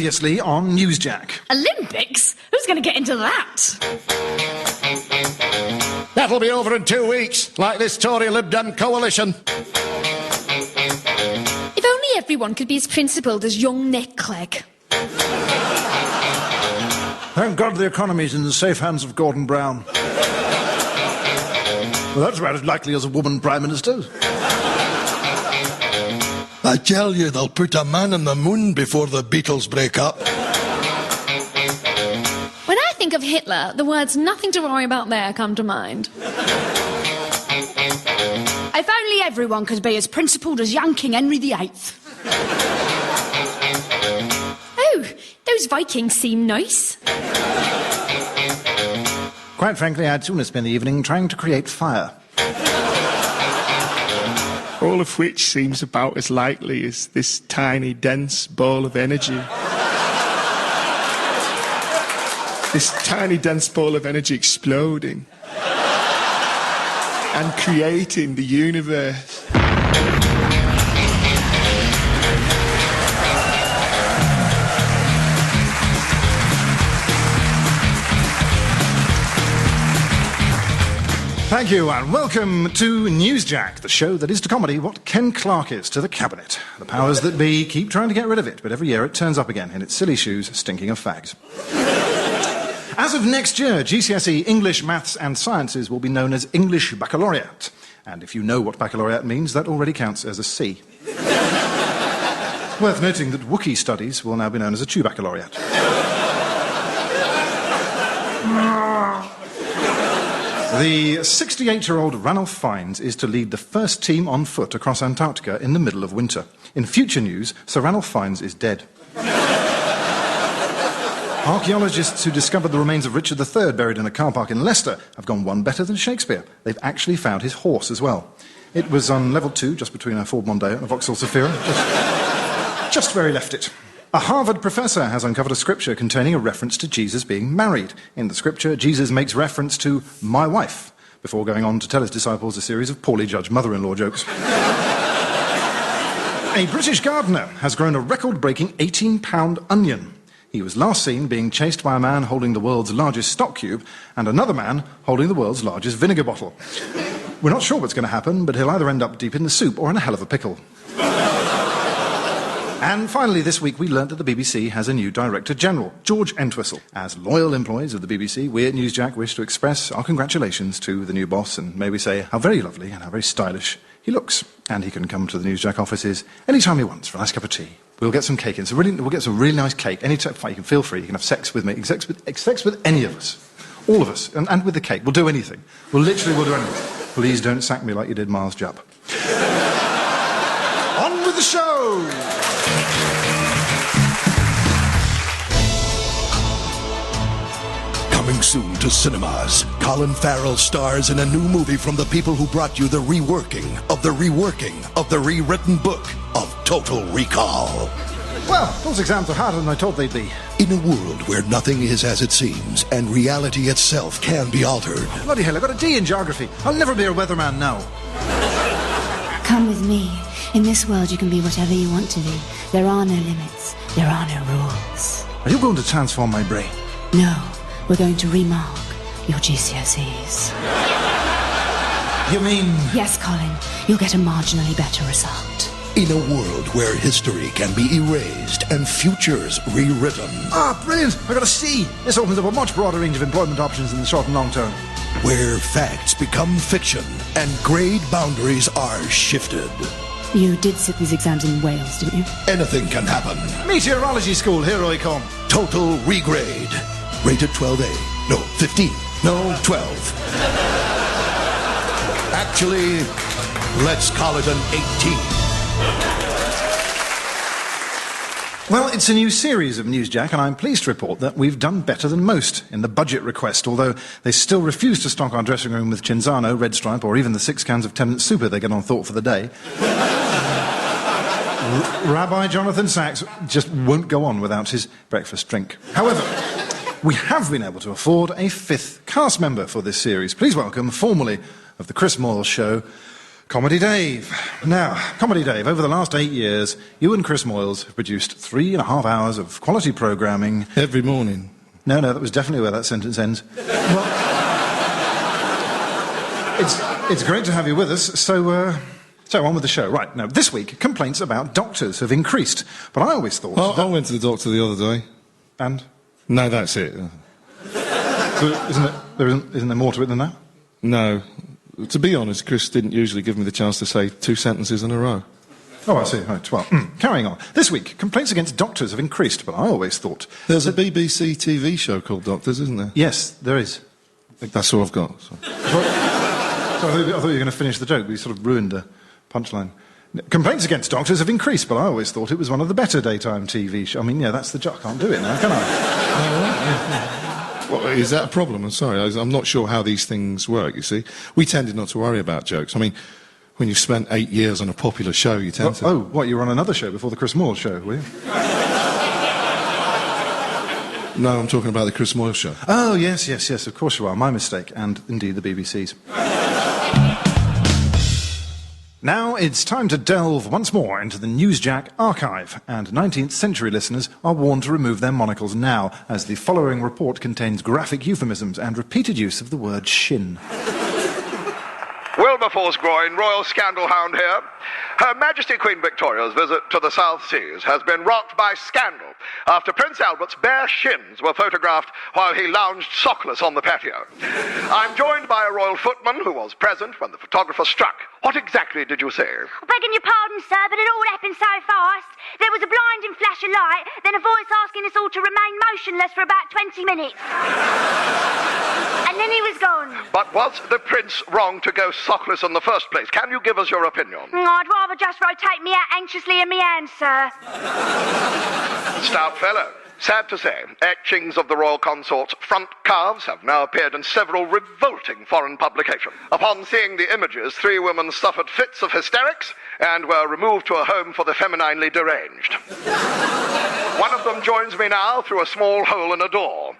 Previously on Newsjack. Olympics? Who's going to get into that? That'll be over in 2 weeks, like this Tory Lib Dem coalition. If only everyone could be as principled as young Nick Clegg. Thank God the economy's in the safe hands of Gordon Brown. Well, that's about as likely as a woman Prime Minister. I tell you, they'll put a man on the moon before the Beatles break up. When I think of Hitler, the words "nothing to worry about there" come to mind. If only everyone could be as principled as young King Henry VIII. Oh, those Vikings seem nice. Quite frankly, I'd sooner spend the evening trying to create fire. All of which seems about as likely as this tiny, dense ball of energy. This tiny, dense ball of energy exploding and creating the universe. Thank you, and welcome to Newsjack, the show that is to comedy what Ken Clarke is to the Cabinet. The powers that be keep trying to get rid of it, but every year it turns up again in its silly shoes, stinking of fags. As of next year, GCSE English, Maths and Sciences will be known as English Baccalaureate. And if you know what baccalaureate means, that already counts as a C. Worth noting that Wookiee studies will now be known as a 2 baccalaureate. The 68-year-old Ranulph Fiennes is to lead the first team on foot across Antarctica in the middle of winter. In future news, Sir Ranulph Fiennes is dead. Archaeologists who discovered the remains of Richard III buried in a car park in Leicester have gone one better than Shakespeare. They've actually found his horse as well. It was on level 2, just between a Ford Mondeo and a Vauxhall Zafira. Just where he left it. A Harvard professor has uncovered a scripture containing a reference to Jesus being married. In the scripture, Jesus makes reference to "my wife," before going on to tell his disciples a series of poorly judged mother-in-law jokes. A British gardener has grown a record-breaking 18-pound onion. He was last seen being chased by a man holding the world's largest stock cube and another man holding the world's largest vinegar bottle. We're not sure what's going to happen, but he'll either end up deep in the soup or in a hell of a pickle. And finally, this week we learnt that the BBC has a new Director General, George Entwistle. As loyal employees of the BBC, we at Newsjack wish to express our congratulations to the new boss, and may we say how very lovely and how very stylish he looks. And he can come to the Newsjack offices anytime he wants for a nice cup of tea. We'll get some cake in. We'll get some really nice cake. Anytime you can feel free. You can have sex with me. Sex with any of us. All of us. And with the cake. We'll do anything. We'll do anything. Please don't sack me like you did Miles Jupp. On with the show! Coming soon to cinemas, Colin Farrell stars in a new movie from the people who brought you the reworking of the rewritten book of Total Recall. Well, those exams are harder than I thought they'd be. In a world where nothing is as it seems and reality itself can be altered. Bloody hell, I got a D in geography. I'll never be a weatherman now. Come with me. In this world you can be whatever you want to be. There are no limits. There are no rules. Are you going to transform my brain? No. We're going to remark your GCSEs. You mean... Yes, Colin. You'll get a marginally better result. In a world where history can be erased and futures rewritten. Ah, brilliant! I got a C! This opens up a much broader range of employment options in the short and long term. Where facts become fiction and grade boundaries are shifted. You did sit these exams in Wales, didn't you? Anything can happen. Meteorology school, here I come. Total Regrade. Rated 12A. No, 15. No, 12. Actually, let's call it an 18. Well, it's a new series of Newsjack, and I'm pleased to report that we've done better than most in the budget request, although they still refuse to stock our dressing room with Cinzano, Red Stripe, or even the 6 cans of Tennant Super they get on thought for the day. Rabbi Jonathan Sachs just won't go on without his breakfast drink. However, we have been able to afford a 5th cast member for this series. Please welcome, formerly of the Chris Moyle Show, Comedy Dave. Now, Comedy Dave, over the last 8 years, you and Chris Moyles have produced 3.5 hours of quality programming. Every morning. No, that was definitely where that sentence ends. Well, it's great to have you with us, so on with the show. Right, now, this week, complaints about doctors have increased, but I always thought... I went to the doctor the other day. And? No, that's it. So isn't there more to it than that? No. To be honest, Chris didn't usually give me the chance to say 2 sentences in a row. Oh, I see. Right, well, carrying on. This week, complaints against doctors have increased, but I always thought... There's a BBC TV show called Doctors, isn't there? Yes, there is. That's all I've got. So. I thought you were going to finish the joke, but you sort of ruined the punchline. Complaints against doctors have increased, but I always thought it was one of the better daytime TV shows. I mean, yeah, that's the joke. I can't do it now, can I? Well, is that a problem? I'm sorry. I'm not sure how these things work, you see. We tended not to worry about jokes. I mean, when you've spent 8 years on a popular show, you tend to... Oh, what, you were on another show before the Chris Moyles show, were you? No, I'm talking about the Chris Moyles show. Oh, yes, of course you are. My mistake, and indeed the BBC's. Now it's time to delve once more into the Newsjack archive, and 19th century listeners are warned to remove their monocles now, as the following report contains graphic euphemisms and repeated use of the word shin. Wilberforce groin, royal scandal hound here. Her Majesty Queen Victoria's visit to the South Seas has been rocked by scandal after Prince Albert's bare shins were photographed while he lounged sockless on the patio. I'm joined by a royal footman who was present when the photographer struck. What exactly did you say? Begging your pardon, sir, but it all happened so fast. There was a blinding flash of light, then a voice asking us all to remain motionless for about 20 minutes. And then he was gone. But was the prince wrong to go sockless in the first place? Can you give us your opinion? I'd rather just rotate me out anxiously in my hands, sir. Stout fellow. Sad to say, etchings of the royal consort's front calves have now appeared in several revolting foreign publications. Upon seeing the images, 3 women suffered fits of hysterics and were removed to a home for the femininely deranged. One of them joins me now through a small hole in a door.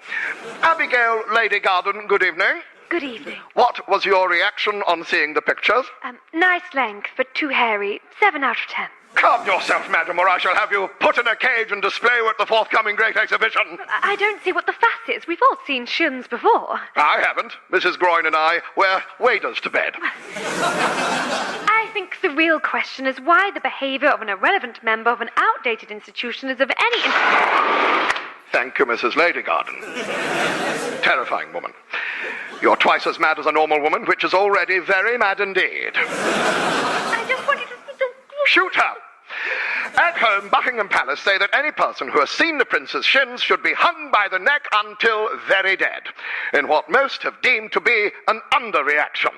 Abigail Lady Garden, good evening. Good evening. What was your reaction on seeing the pictures? Nice length, but too hairy. 7 out of 10. Calm yourself, madam, or I shall have you put in a cage and display you at the forthcoming great exhibition. I don't see what the fuss is. We've all seen shins before. I haven't. Mrs. Groyne and I wear waders to bed. I think the real question is why the behaviour of an irrelevant member of an outdated institution is of any... Thank you, Mrs. Lady Garden. Terrifying woman. You're twice as mad as a normal woman, which is already very mad indeed. I just wanted to... Shoot her! At home, Buckingham Palace say that any person who has seen the prince's shins should be hung by the neck until very dead, in what most have deemed to be an underreaction.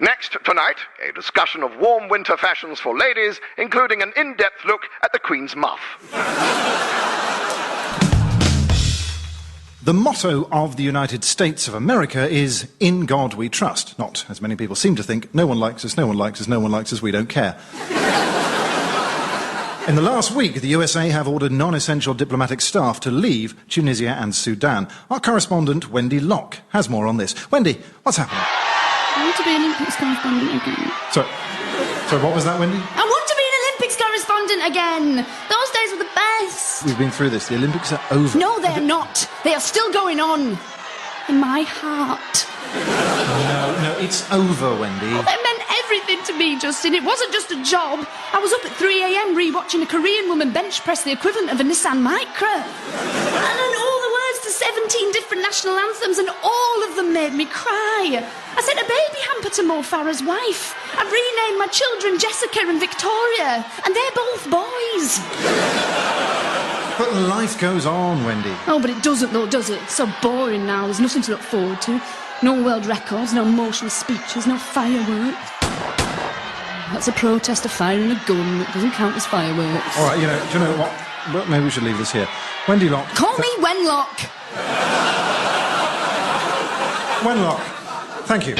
Next, tonight, a discussion of warm winter fashions for ladies, including an in-depth look at the Queen's muff. The motto of the United States of America is, "In God we trust." Not, as many people seem to think, "No one likes us, no one likes us, no one likes us, we don't care." In the last week, the USA have ordered non-essential diplomatic staff to leave Tunisia and Sudan. Our correspondent, Wendy Locke, has more on this. Wendy, what's happening? I want to be an Olympics correspondent again. Sorry, what was that, Wendy? I want to be an Olympics correspondent again! Those days were the best! We've been through this. The Olympics are over. No, they're not. They are still going on. In my heart. No, it's over, Wendy. Oh, that meant everything to me, Justin. It wasn't just a job. I was up at 3 a.m. rewatching a Korean woman bench press the equivalent of a Nissan Micra. And then all the words to 17 different national anthems, and all of them made me cry. I sent a baby hamper to Mo Farah's wife. I've renamed my children Jessica and Victoria, and they're both boys. But life goes on, Wendy. Oh, but it doesn't, though, does it? It's so boring now. There's nothing to look forward to. No world records, no emotional speeches, no fireworks. That's a protester firing a gun. It doesn't count as fireworks. All right, do you know what? Well, maybe we should leave this here. Wendy Locke. Call me Wenlock. Wenlock. Thank you.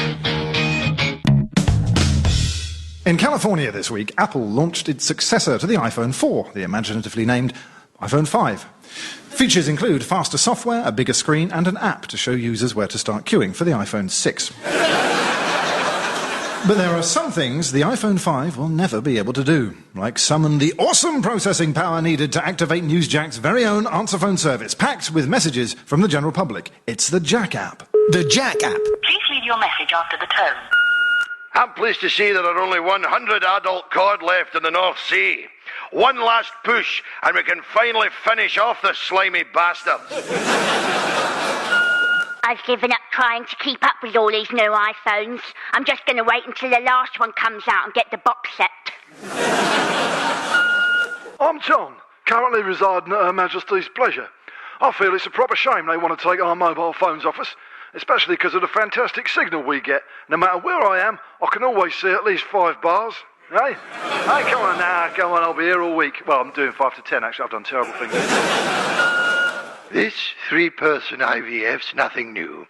In California this week, Apple launched its successor to the iPhone 4, the imaginatively named iPhone 5. Features include faster software, a bigger screen, and an app to show users where to start queuing for the iPhone 6. But there are some things the iPhone 5 will never be able to do, like summon the awesome processing power needed to activate Newsjack's very own answer phone service, packed with messages from the general public. It's the Jack app. The Jack app. Please leave your message after the tone. I'm pleased to see there are only 100 adult cod left in the North Sea. One last push, and we can finally finish off the slimy bastards. I've given up trying to keep up with all these new iPhones. I'm just going to wait until the last one comes out and get the box set. I'm John, currently residing at Her Majesty's pleasure. I feel it's a proper shame they want to take our mobile phones off us, especially because of the fantastic signal we get. No matter where I am, I can always see at least 5 bars. Hey? Hey, come on now, come on, I'll be here all week. Well, I'm doing 5 to 10, actually, I've done terrible things. This 3-person IVF's nothing new.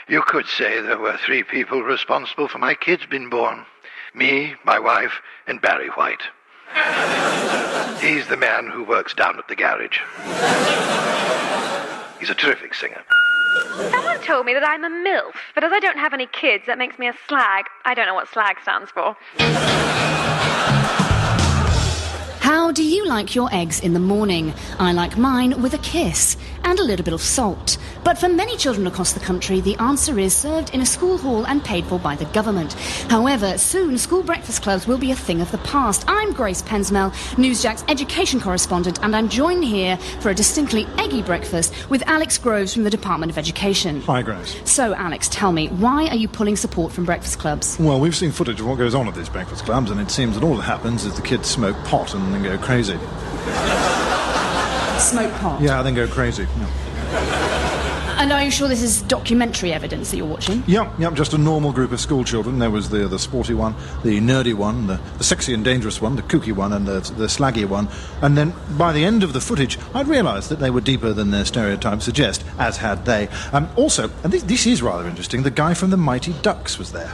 You could say there were 3 people responsible for my kids being born. Me, my wife, and Barry White. He's the man who works down at the garage. He's a terrific singer. Someone told me that I'm a MILF, but as I don't have any kids, that makes me a slag. I don't know what slag stands for. How do you like your eggs in the morning? I like mine with a kiss and a little bit of salt. But for many children across the country, the answer is served in a school hall and paid for by the government. However, soon school breakfast clubs will be a thing of the past. I'm Grace Pensmell, Newsjack's education correspondent, and I'm joined here for a distinctly eggy breakfast with Alex Groves from the Department of Education. Hi, Grace. So, Alex, tell me, why are you pulling support from breakfast clubs? Well, we've seen footage of what goes on at these breakfast clubs, and it seems that all that happens is the kids smoke pot and then go crazy. Smoke pot? Yeah, then go crazy. Yeah. And are you sure this is documentary evidence that you're watching? Yep, just a normal group of school children. There was the sporty one, the nerdy one, the sexy and dangerous one, the kooky one, and the slaggy one. And then, by the end of the footage, I'd realised that they were deeper than their stereotypes suggest, as had they. Also, and this is rather interesting, the guy from the Mighty Ducks was there.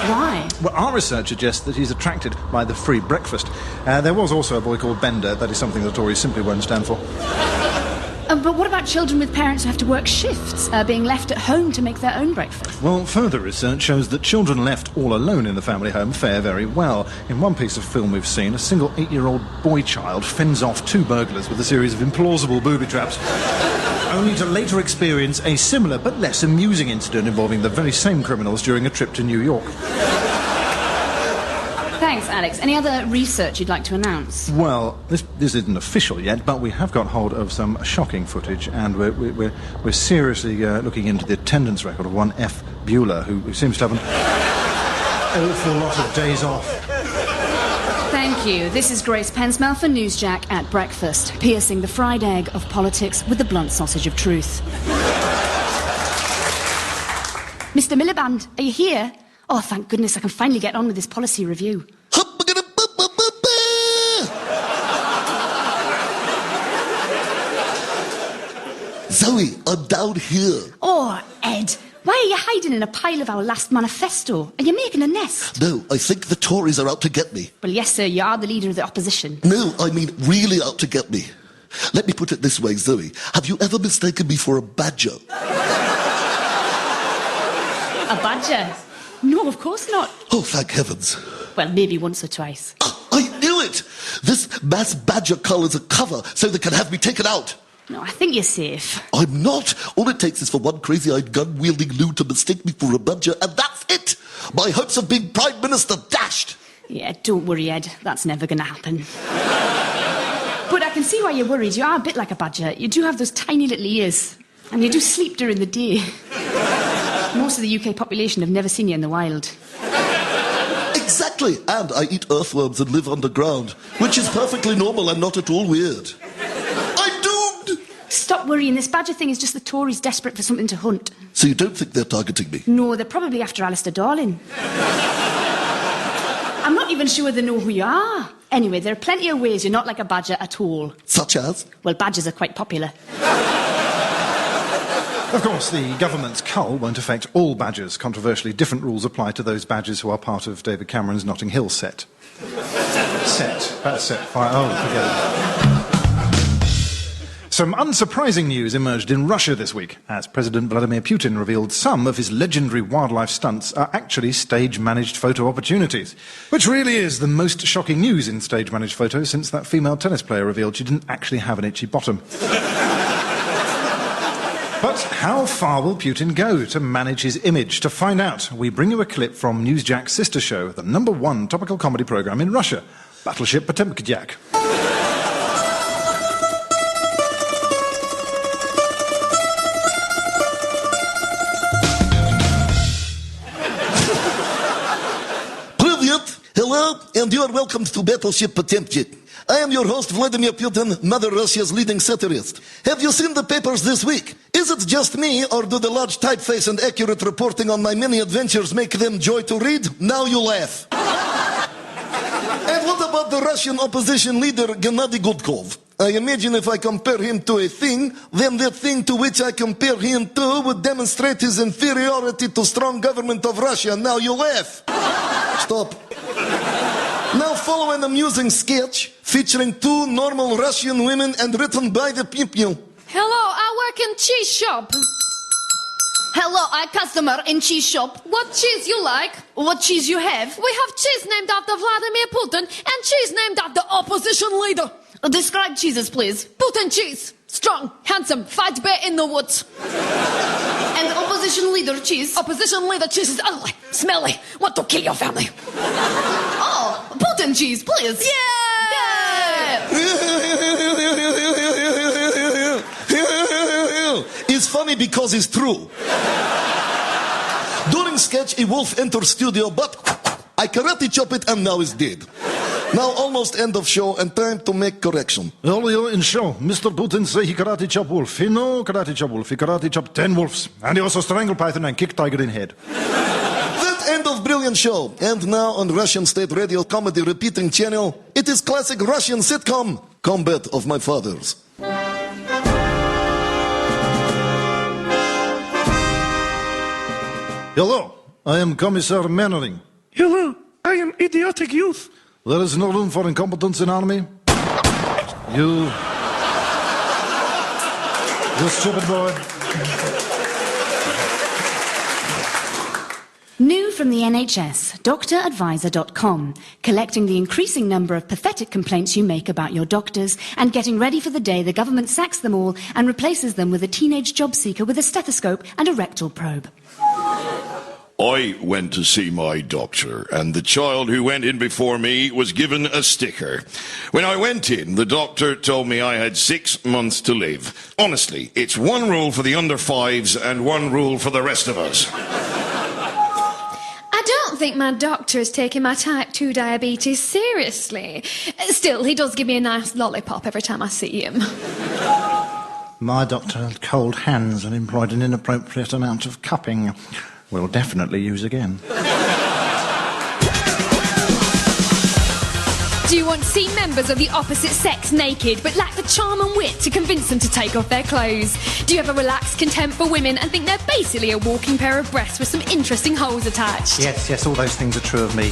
Why? Well, our research suggests that he's attracted by the free breakfast. There was also a boy called Bender. That is something the Tories simply won't stand for. But what about children with parents who have to work shifts, being left at home to make their own breakfast? Well, further research shows that children left all alone in the family home fare very well. In one piece of film we've seen, a single 8-year-old boy child fends off 2 burglars with a series of implausible booby traps, only to later experience a similar but less amusing incident involving the very same criminals during a trip to New York. Thanks, Alex. Any other research you'd like to announce? Well, this isn't official yet, but we have got hold of some shocking footage, and we're seriously looking into the attendance record of one F. Bueller, who seems to have an awful lot of days off. Thank you. This is Grace Pensmell for Newsjack at breakfast, piercing the fried egg of politics with the blunt sausage of truth. Mr. Miliband, are you here? Oh, thank goodness, I can finally get on with this policy review. Zoe, I'm down here. Oh, Ed, why are you hiding in a pile of our last manifesto? Are you making a nest? No, I think the Tories are out to get me. Well, yes, sir, you are the leader of the opposition. No, I mean really out to get me. Let me put it this way, Zoe. Have you ever mistaken me for a badger? A badger? No, of course not. Oh, thank heavens. Well, maybe once or twice. I knew it! This mass badger cull is a cover so they can have me taken out. No, I think you're safe. I'm not. All it takes is for one crazy-eyed gun-wielding loon to mistake me for a badger, and that's it! My hopes of being Prime Minister dashed! Yeah, don't worry, Ed. That's never going to happen. But I can see why you're worried. You are a bit like a badger. You do have those tiny little ears. And you do sleep during the day. Most of the UK population have never seen you in the wild. Exactly, and I eat earthworms and live underground, which is perfectly normal and not at all weird. I'm doomed! Stop worrying, this badger thing is just the Tories desperate for something to hunt. So you don't think they're targeting me? No, they're probably after Alasdair Darling. I'm not even sure they know who you are. Anyway, there are plenty of ways you're not like a badger at all. Such as? Well, badgers are quite popular. Of course, the government's cull won't affect all badgers. Controversially, different rules apply to those badgers who are part of David Cameron's Notting Hill set. Set. That's set. Oh, forget it. Some unsurprising news emerged in Russia this week, as President Vladimir Putin revealed some of his legendary wildlife stunts are actually stage-managed photo opportunities, which really is the most shocking news in stage-managed photos since that female tennis player revealed she didn't actually have an itchy bottom. But how far will Putin go to manage his image? To find out, we bring you a clip from Newsjack's sister show, the #1 topical comedy programme in Russia, Battleship Potemkin. Hello, and you are welcome to Battleship Potemkin. I am your host, Vladimir Putin, Mother Russia's leading satirist. Have you seen the papers this week? Is it just me, or do the large typeface and accurate reporting on my many adventures make them joy to read? Now you laugh. And what about the Russian opposition leader, Gennady Gudkov? I imagine if I compare him to a thing, then that thing to which I compare him to would demonstrate his inferiority to strong government of Russia. Now you laugh. Stop. Now follow an amusing sketch featuring two normal Russian women and written by the people. Hello, I work in cheese shop. Hello, I customer in cheese shop. What cheese you like? What cheese you have? We have cheese named after Vladimir Putin and cheese named after opposition leader. Describe cheeses, please. Putin cheese. Strong, handsome, fight bear in the woods. And opposition leader cheese? Opposition leader cheese is ugly, smelly, want to kill your family. Oh, Putin cheese, please. Yeah! It's funny because it's true. During sketch, a wolf enters studio, but I karate chop it and now it's dead. Now almost end of show and time to make correction. Earlier in show, Mr. Putin say he karate chop wolf. He no karate chop wolf. He karate chop 10 wolves. And he also strangle python and kick tiger in head. That end of brilliant show. And now on Russian State Radio Comedy repeating channel, it is classic Russian sitcom, Combat of My Fathers. Hello, I am Commissar Mannering. Hello, I am idiotic youth. There is no room for incompetence in army. You stupid boy. New from the NHS, doctoradvisor.com, collecting the increasing number of pathetic complaints you make about your doctors and getting ready for the day the government sacks them all and replaces them with a teenage job seeker with a stethoscope and a rectal probe. I went to see my doctor, and the child who went in before me was given a sticker. When I went in, the doctor told me I had 6 months to live. Honestly, it's one rule for the under fives and one rule for the rest of us. I don't think my doctor is taking my type 2 diabetes seriously. Still, he does give me a nice lollipop every time I see him. My doctor had cold hands and employed an inappropriate amount of cupping. We'll definitely use again. Do you want to see members of the opposite sex naked but lack the charm and wit to convince them to take off their clothes? Do you have a relaxed contempt for women and think they're basically a walking pair of breasts with some interesting holes attached? Yes, all those things are true of me.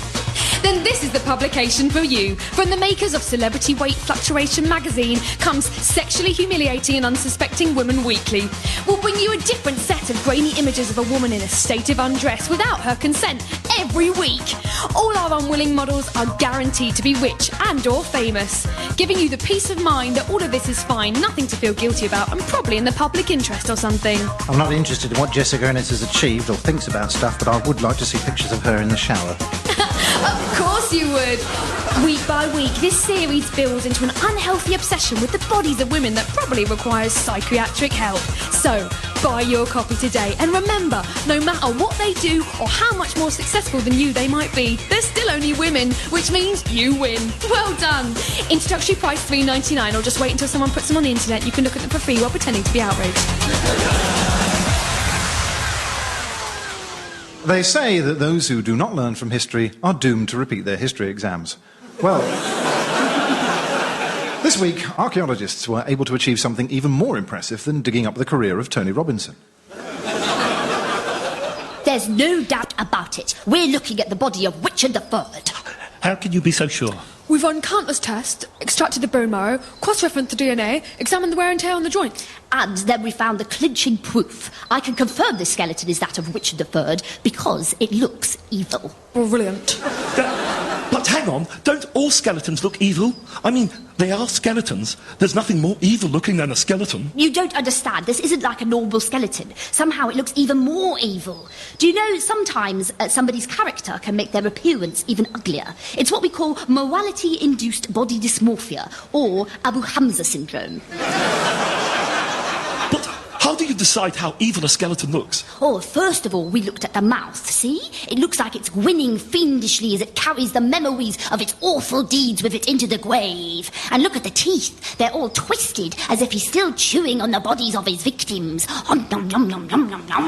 Then this is the publication for you. From the makers of Celebrity Weight Fluctuation magazine comes Sexually Humiliating and Unsuspecting Women Weekly. We'll bring you a different set of grainy images of a woman in a state of undress without her consent every week. All our unwilling models are guaranteed to be rich and or famous, giving you the peace of mind that all of this is fine, nothing to feel guilty about, and probably in the public interest or something. I'm not interested in what Jessica Ennis has achieved or thinks about stuff, but I would like to see pictures of her in the shower. Of course you would. Week by week, this series builds into an unhealthy obsession with the bodies of women that probably requires psychiatric help. So, buy your copy today. And remember, no matter what they do or how much more successful than you they might be, they're still only women, which means you win. Well done. Introductory price $3.99, or just wait until someone puts them on the internet. You can look at them for free while pretending to be outraged. They say that those who do not learn from history are doomed to repeat their history exams. Well, this week, archaeologists were able to achieve something even more impressive than digging up the career of Tony Robinson. There's no doubt about it. We're looking at the body of Richard III. How can you be so sure? We've run countless tests, extracted the bone marrow, cross-referenced the DNA, examined the wear and tear on the joints. And then we found the clinching proof. I can confirm this skeleton is that of Richard III because it looks evil. Brilliant. But hang on, don't all skeletons look evil? I mean, they are skeletons. There's nothing more evil-looking than a skeleton. You don't understand. This isn't like a normal skeleton. Somehow it looks even more evil. Do you know sometimes somebody's character can make their appearance even uglier? It's what we call morality-induced body dysmorphia, or Abu Hamza syndrome. How do you decide how evil a skeleton looks? Oh, first of all, we looked at the mouth, see? It looks like it's grinning fiendishly as it carries the memories of its awful deeds with it into the grave. And look at the teeth. They're all twisted, as if he's still chewing on the bodies of his victims. Nom, nom, nom, nom, nom, nom, nom.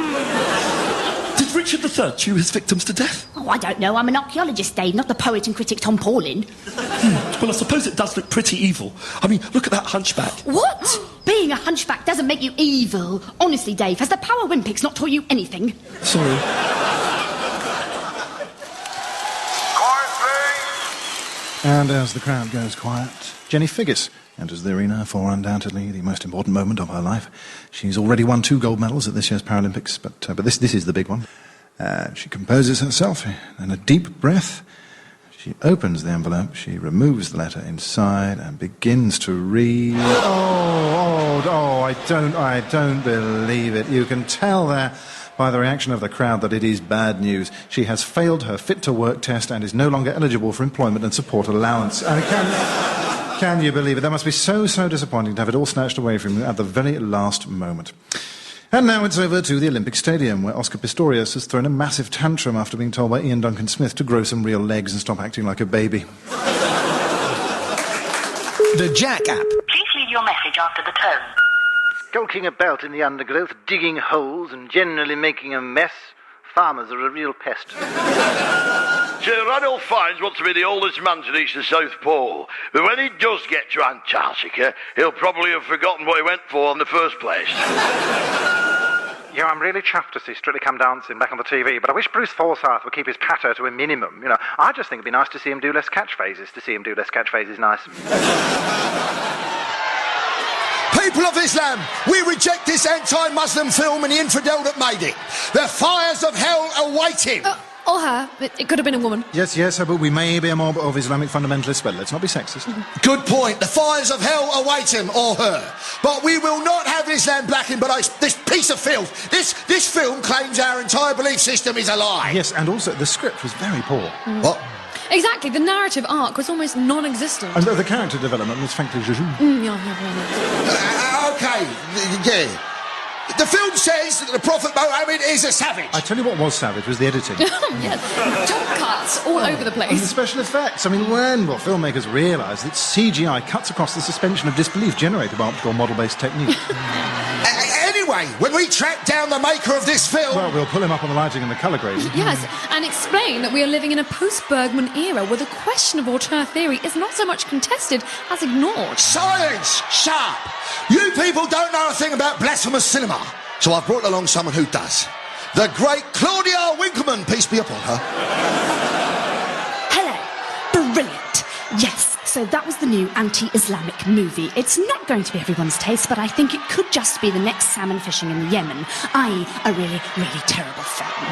Did Richard III chew his victims to death? Oh, I don't know. I'm an archaeologist, Dave, not the poet and critic Tom Paulin. Well, I suppose it does look pretty evil. I mean, look at that hunchback. What? Being a hunchback doesn't make you evil. Honestly, Dave, has the Power Olympics not taught you anything? Sorry. And as the crowd goes quiet, Jenny Figgis enters the arena for undoubtedly the most important moment of her life. She's already won 2 gold medals at this year's Paralympics, but this is the big one. She composes herself, and a deep breath. She opens the envelope, she removes the letter inside and begins to read. I don't believe it. You can tell there by the reaction of the crowd that it is bad news. She has failed her fit-to-work test and is no longer eligible for employment and support allowance. And can you believe it? That must be so disappointing to have it all snatched away from you at the very last moment. And now it's over to the Olympic Stadium, where Oscar Pistorius has thrown a massive tantrum after being told by Ian Duncan Smith to grow some real legs and stop acting like a baby. The Jack app. Please leave your message after the tone. Skulking about in the undergrowth, digging holes and generally making a mess. Farmers are a real pest. Sir Ranulph Fiennes wants to be the oldest man to reach the South Pole, but when he does get to Antarctica, he'll probably have forgotten what he went for in the first place. Yeah, I'm really chuffed to see Strictly Come Dancing back on the TV, but I wish Bruce Forsyth would keep his patter to a minimum. You know, I just think it'd be nice to see him do less catchphrases. To see him do less catchphrases, nice. People of Islam, we reject this anti-Muslim film and the infidel that made it. The fires of hell await him. Or her. It could have been a woman. Yes, but we may be a mob of Islamic fundamentalists, but let's not be sexist. Good point. The fires of hell await him or her. But we will not have Islam black in this piece of filth. This film claims our entire belief system is a lie. Yes, and also the script was very poor. What? Exactly, the narrative arc was almost non-existent. And the character development was frankly zhuzh. Okay, yeah. The film says that the Prophet Mohammed is a savage. I tell you what was savage was the editing. Yes, jump cuts all over the place. And the special effects. I mean, when will filmmakers realise that CGI cuts across the suspension of disbelief generated by optical model-based technique? Anyway, when we track down the maker of this film... Well, we'll pull him up on the lighting and the colour grading. Yes, and explain that we are living in a post-Bergman era where the question of auteur theory is not so much contested as ignored. Silence! Sharp! You people don't know a thing about blasphemous cinema, so I've brought along someone who does. The great Claudia Winkleman, peace be upon her. Hello. Brilliant. Yes, so that was the new anti-Islamic movie. It's not going to be everyone's taste, but I think it could just be the next salmon fishing in the Yemen, i.e. a really, really terrible film.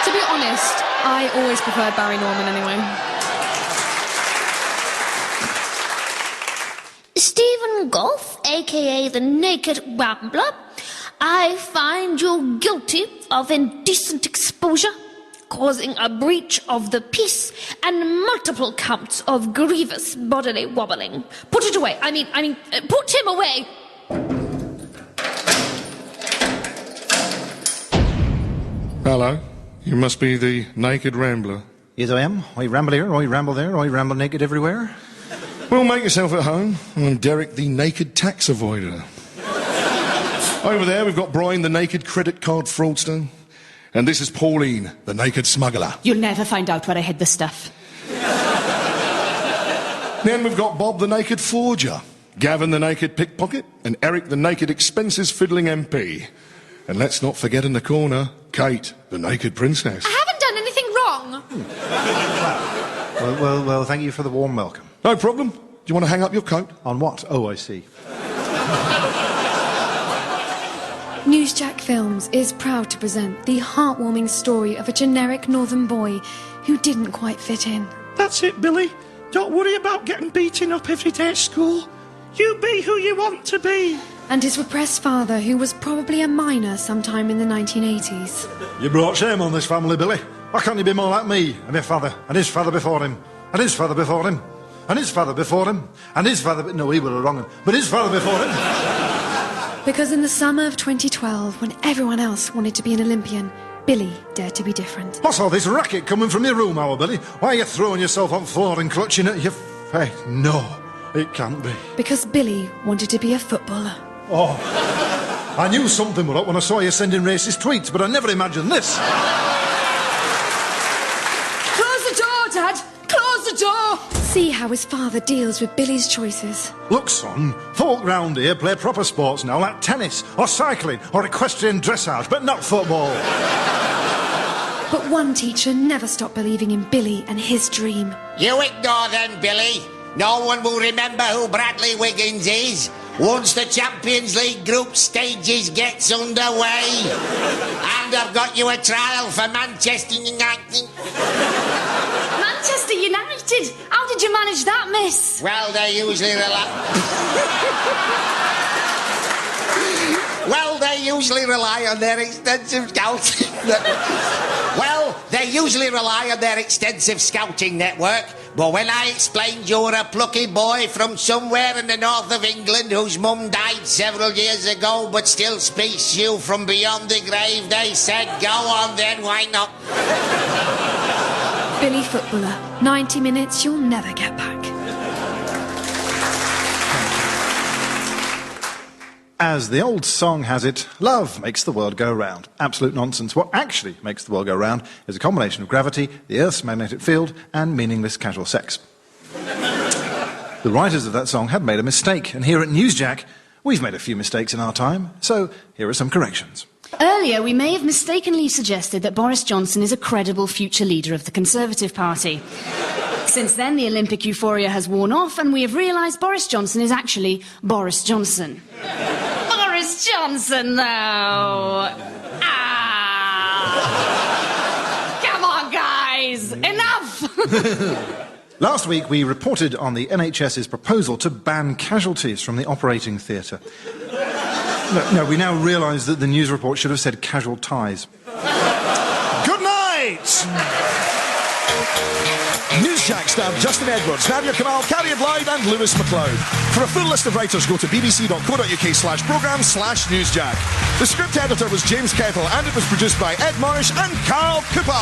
To be honest, I always preferred Barry Norman anyway. Stephen Goff, a.k.a. the Naked Rambler, I find you guilty of indecent exposure, causing a breach of the peace and multiple counts of grievous bodily wobbling. Put it away. I mean, put him away. Hello. You must be the Naked Rambler. Yes, I am. I ramble here, I ramble there, I ramble naked everywhere. Well, make yourself at home. I'm Derek, the Naked Tax Avoider. Over there, we've got Brian, the Naked Credit Card Fraudster. And this is Pauline, the Naked Smuggler. You'll never find out where I hid the stuff. Then we've got Bob, the Naked Forger. Gavin, the Naked Pickpocket. And Eric, the Naked Expenses Fiddling MP. And let's not forget in the corner, Kate, the Naked Princess. I haven't done anything wrong. Well, thank you for the warm welcome. No problem. Do you want to hang up your coat? On what? Oh, I see. Newsjack Films is proud to present the heartwarming story of a generic northern boy who didn't quite fit in. That's it, Billy. Don't worry about getting beaten up every day at school. You be who you want to be. And his repressed father, who was probably a minor sometime in the 1980s. You brought shame on this family, Billy. Why can't you be more like me and your father and his father before him and his father before him and his father before him and his father... No, he would have wrong him, but his father before him. Because in the summer of 2012, when everyone else wanted to be an Olympian, Billy dared to be different. What's all this racket coming from your room, our Billy? Why are you throwing yourself on the floor and clutching at your face? No, it can't be. Because Billy wanted to be a footballer. Oh, I knew something was up when I saw you sending racist tweets, but I never imagined this. Close the door, Dad! Close the door! See how his father deals with Billy's choices. Look, son, folk round here play proper sports now, like tennis, or cycling, or equestrian dressage, but not football. But one teacher never stopped believing in Billy and his dream. You ignore them, Billy. No one will remember who Bradley Wiggins is once the Champions League group stages gets underway. And I've got you a trial for Manchester United. Manchester United? How did you manage that, miss? Well, they usually rely on their extensive scouting. Network. But when I explained you're a plucky boy from somewhere in the north of England whose mum died several years ago but still speaks to you from beyond the grave, they said, go on then, why not? Billy footballer. 90 minutes you'll never get back. As the old song has it, love makes the world go round. Absolute nonsense. What actually makes the world go round is a combination of gravity, the Earth's magnetic field, and meaningless casual sex. The writers of that song had made a mistake, and here at Newsjack, we've made a few mistakes in our time, so here are some corrections. Earlier, we may have mistakenly suggested that Boris Johnson is a credible future leader of the Conservative Party. Since then, the Olympic euphoria has worn off, and we have realised Boris Johnson is actually Boris Johnson. Boris Johnson, though. Come on, guys. Enough. Last week, we reported on the NHS's proposal to ban casualties from the operating theatre. No, we now realise that the news report should have said casual ties. Good night! Newsjack starred Justin Edwards, Nadia Kamil, Cariad Lloyd and Lewis MacLeod. For a full list of writers, go to bbc.co.uk/programme/Newsjack. The script editor was James Kettle and it was produced by Ed Morris and Carl Cooper.